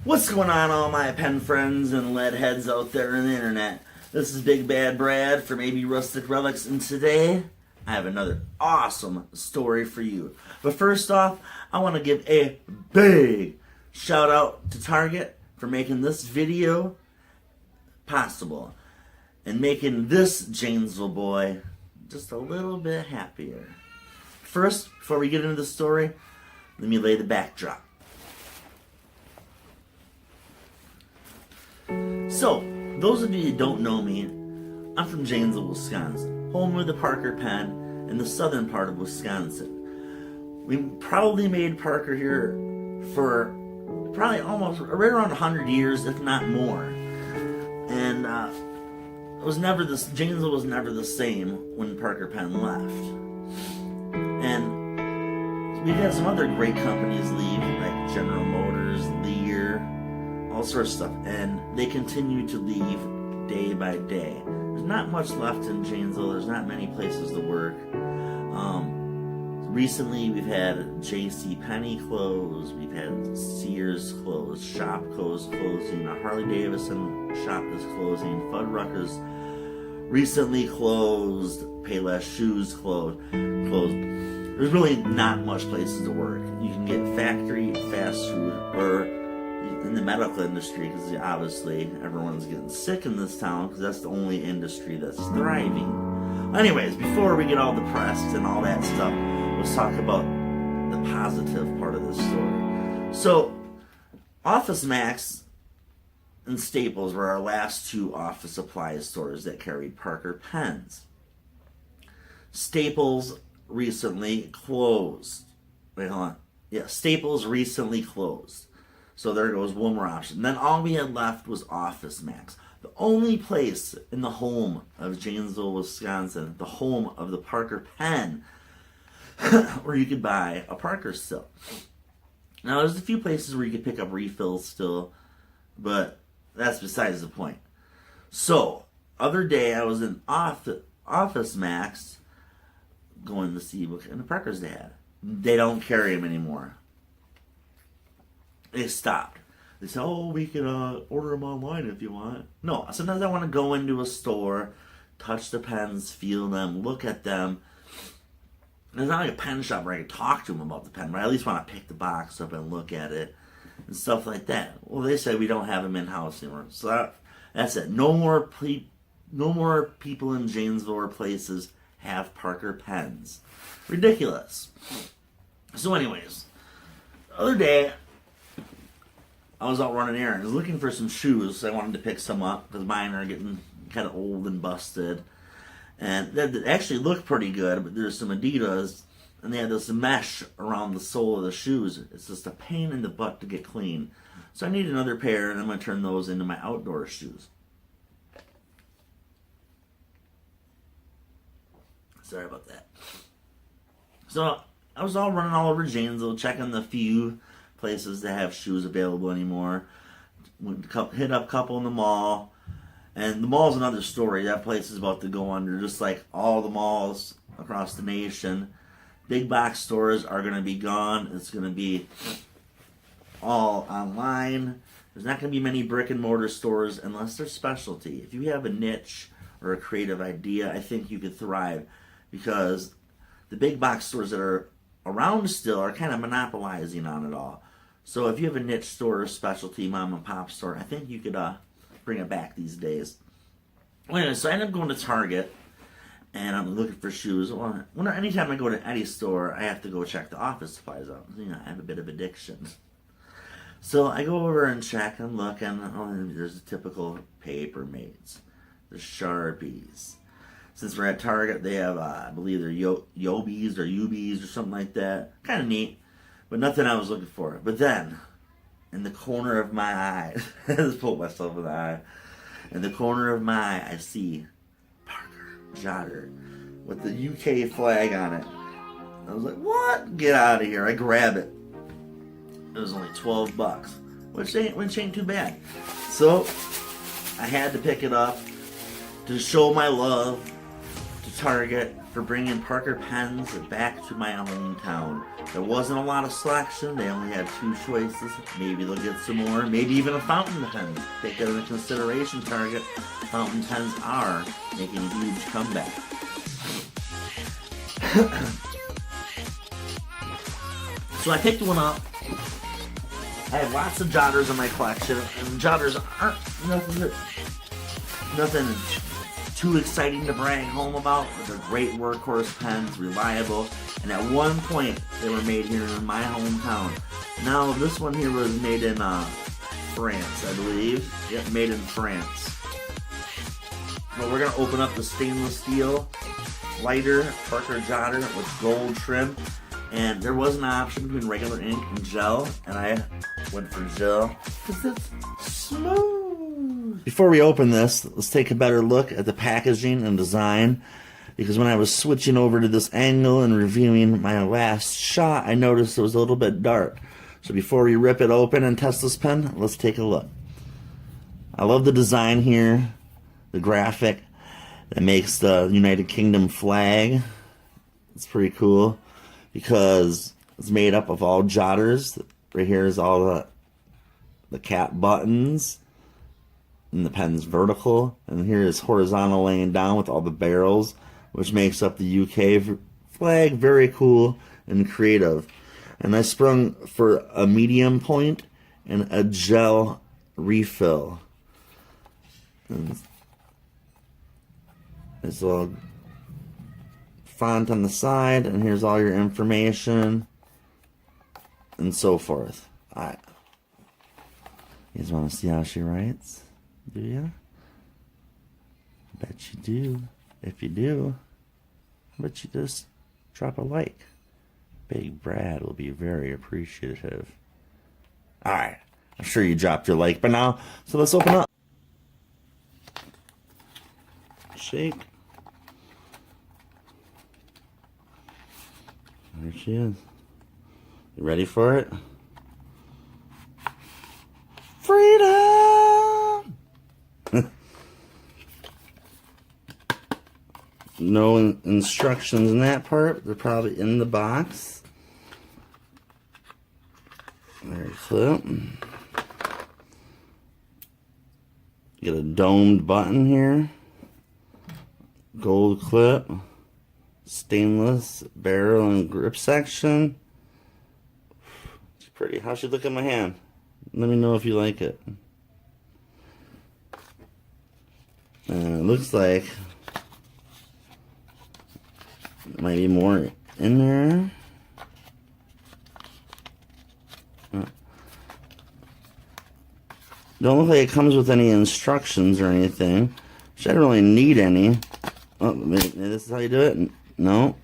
What's going on, all my pen friends and lead heads out there in the internet? This is Big Bad Brad for Maybe Rustic Relics, and today I have another awesome story for you. But first off, I want to give a big shout out to Target for making this video possible and making this Janeville boy just a little bit happier. First, before we get into the story, let me lay the backdrop. So, those of you who don't know me, I'm from Janeville, Wisconsin, home of the Parker pen in the southern part of Wisconsin. We probably made Parker here for probably almost right around 100 years, if not more. And it was never this. Janeville was never the same when Parker pen left. And we've had some other great companies leave, like General Motors, Lear, all sorts of stuff, and they continue to leave day by day. There's not much left in Janeville. There's not many places to work. Recently, we've had J.C. Penney close. We've had Sears close. Shopko's closing. A Harley Davidson shop is closing. Fuddruckers recently closed. Payless Shoes closed. There's really not much places to work. You can get factory, fast food, or in the medical industry, because obviously everyone's getting sick in this town, because that's the only industry that's thriving. Anyways, before we get all depressed and all that stuff, let's talk about the positive part of this story. So, Office Max and Staples were our last two office supply stores that carried Parker pens. Staples recently closed. Wait, hold on. Yeah, Staples recently closed. So there goes one more option. Then all we had left was Office Max. The only place in the home of Janeville, Wisconsin, the home of the Parker pen, where you could buy a Parker still. Now there's a few places where you could pick up refills still, but that's besides the point. So, other day I was in Office Max going to see what kind of Parkers they had. They don't carry them anymore. They stopped. They said, oh, we can order them online if you want. No, sometimes I want to go into a store, touch the pens, feel them, look at them. It's not like a pen shop where I can talk to them about the pen, but I at least want to pick the box up and look at it and stuff like that. Well, they said we don't have them in-house anymore. So that's it. No more people in Janeville or places have Parker pens. Ridiculous. So anyways, the other day, I was out running errands, looking for some shoes. I wanted to pick some up because mine are getting kind of old and busted. And they actually look pretty good, but there's some Adidas, and they have this mesh around the sole of the shoes. It's just a pain in the butt to get clean. So I need another pair, and I'm going to turn those into my outdoor shoes. Sorry about that. So I was all running all over Janeville, checking the few places that have shoes available anymore. Hit up a couple in the mall. And the mall's another story. That place is about to go under, just like all the malls across the nation. Big box stores are going to be gone. It's going to be all online. There's not going to be many brick and mortar stores unless they're specialty. If you have a niche or a creative idea, I think you could thrive, because the big box stores that are around still are kind of monopolizing on it all. So if you have a niche store or specialty mom and pop store, I think you could bring it back these days. Well, anyway, so I ended up going to Target, and I'm looking for shoes. Well, anytime I go to any store, I have to go check the office supplies out. You know, I have a bit of addiction. So I go over and check and look, and there's the typical paper mates, the Sharpies. Since we're at Target, they have, I believe they're Yobies or Ubies or something like that. Kind of neat, but nothing I was looking for. But then, in the corner of my eye, I just poked myself in the eye. In the corner of my eye, I see Parker Jotter with the UK flag on it. I was like, what? Get out of here. I grab it. It was only $12, which ain't too bad. So, I had to pick it up to show my love to Target for bringing Parker pens back to my hometown. There wasn't a lot of selection. They only had 2 choices. Maybe they'll get some more. Maybe even a fountain pen. Take that into consideration, Target. Fountain pens are making a huge comeback. So I picked one up. I have lots of jotters in my collection, and jotters aren't nothing too exciting to brag home about. They're great workhorse pens, reliable, and at one point they were made here in my hometown. Now this one here was made in France, I believe. Yep, made in France. But we're gonna open up the stainless steel lighter Parker Jotter with gold trim, and there was an option between regular ink and gel, and I went for gel because it's smooth. Before we open this, let's take a better look at the packaging and design, because when I was switching over to this angle and reviewing my last shot, I noticed it was a little bit dark. So before we rip it open and test this pen, let's take a look. I love the design here, the graphic that makes the United Kingdom flag. It's pretty cool because it's made up of all jotters. Right here is all the cap buttons, and the pen's vertical, and here is horizontal laying down with all the barrels, which makes up the UK flag. Very cool and creative. And I sprung for a medium point and a gel refill. And there's a little font on the side, and here's all your information and so forth. Alright. You guys want to see how she writes? Do ya? Bet you do. If you do, I bet you just drop a like. Big Brad will be very appreciative. Alright. I'm sure you dropped your like by now. So let's open up. Shake. There she is. You ready for it? Freedom! No instructions in that part. They're probably in the box. Very flip. Get a domed button here. Gold clip. Stainless barrel and grip section. It's pretty. How's she look in my hand? Let me know if you like it. It looks like there might be more in there. Don't look like it comes with any instructions or anything, which I don't really need any. Oh, maybe this is how you do it? No.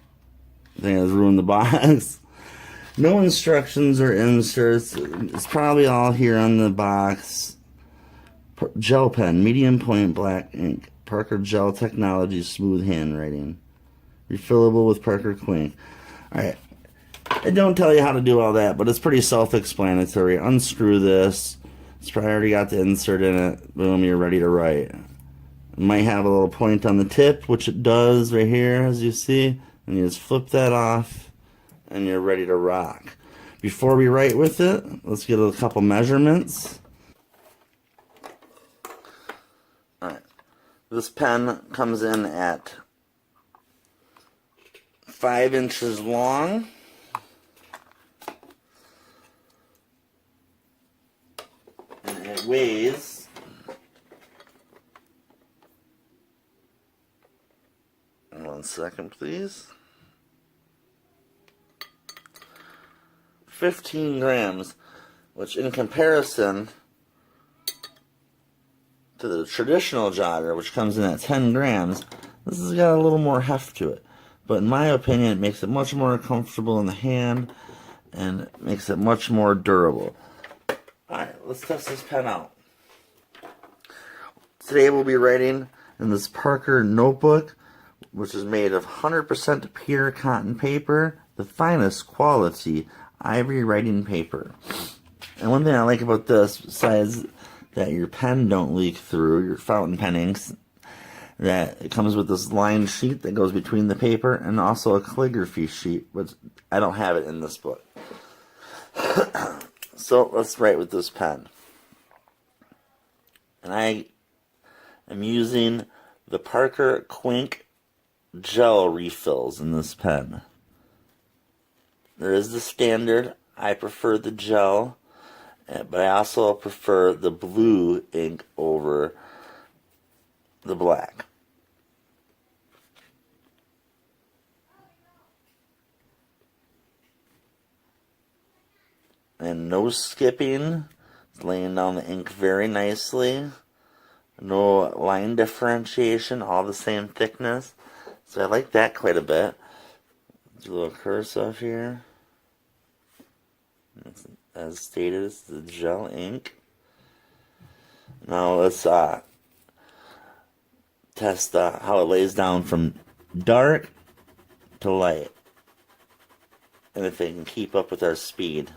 I think I just ruined the box. No instructions or inserts. It's probably all here on the box. Gel pen, medium point black ink. Parker Gel Technology, smooth handwriting. Refillable with Parker Quink. Alright. I don't tell you how to do all that, but it's pretty self-explanatory. Unscrew this. It's probably already got the insert in it. Boom, you're ready to write. It might have a little point on the tip, which it does right here, as you see. And you just flip that off, and you're ready to rock. Before we write with it, let's get a couple measurements. Alright. This pen comes in at 5 inches long. And it weighs 1 second, please. 15 grams, which in comparison to the traditional jotter, which comes in at 10 grams, this has got a little more heft to it. But in my opinion, it makes it much more comfortable in the hand and it makes it much more durable. Alright, let's test this pen out. Today we'll be writing in this Parker notebook, which is made of 100% pure cotton paper, the finest quality ivory writing paper. And one thing I like about this, besides that your pen don't leak through, your fountain pen inks, that it comes with this lined sheet that goes between the paper and also a calligraphy sheet, but I don't have it in this book. So let's write with this pen. And I am using the Parker Quink gel refills in this pen. There is the standard. I prefer the gel, but I also prefer the blue ink over the black. And no skipping. It's laying down the ink very nicely. No line differentiation, all the same thickness. So I like that quite a bit. Do a little cursive here. As stated, it's the gel ink. Now let's test how it lays down from dark to light. And if it can keep up with our speed.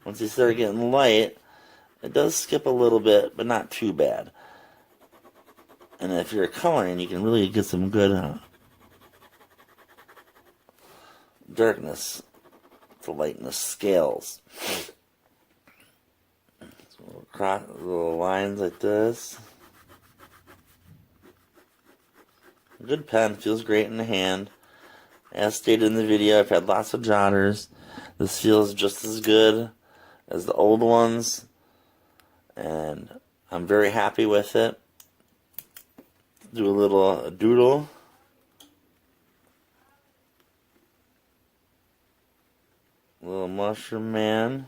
Once you start getting light, it does skip a little bit, but not too bad. And if you're coloring, you can really get some good darkness to lighten the scales. So cross little lines like this. Good pen, feels great in the hand. As stated in the video, I've had lots of jotters. This feels just as good as the old ones, and I'm very happy with it. Do a little doodle. Little mushroom man.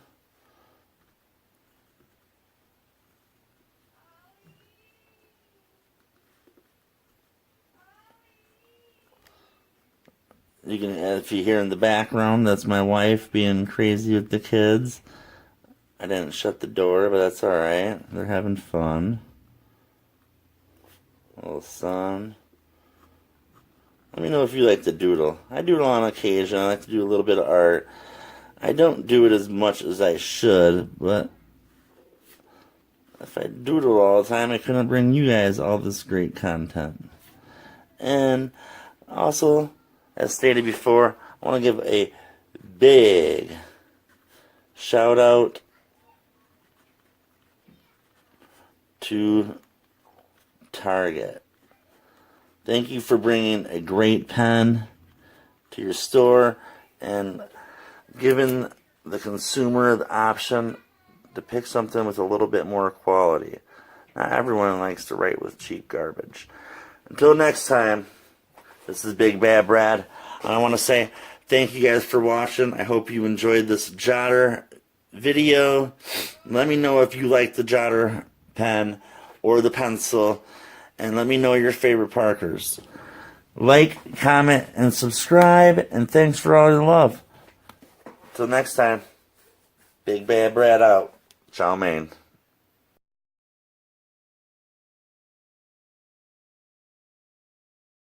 You can, if you hear in the background, that's my wife being crazy with the kids. I didn't shut the door, but that's alright. They're having fun. Little sun. Let me know if you like to doodle. I doodle on occasion. I like to do a little bit of art. I don't do it as much as I should, but if I doodle all the time, I couldn't bring you guys all this great content. And also, as stated before, I want to give a big shout out to Target. Thank you for bringing a great pen to your store and giving the consumer the option to pick something with a little bit more quality. Not everyone likes to write with cheap garbage. Until next time, this is Big Bad Brad. I want to say thank you guys for watching. I hope you enjoyed this jotter video. Let me know if you like the jotter pen or the pencil, and let me know your favorite Parkers. Like, comment, and subscribe, and thanks for all your love. Till next time, Big Bad Brad out. Ciao, man.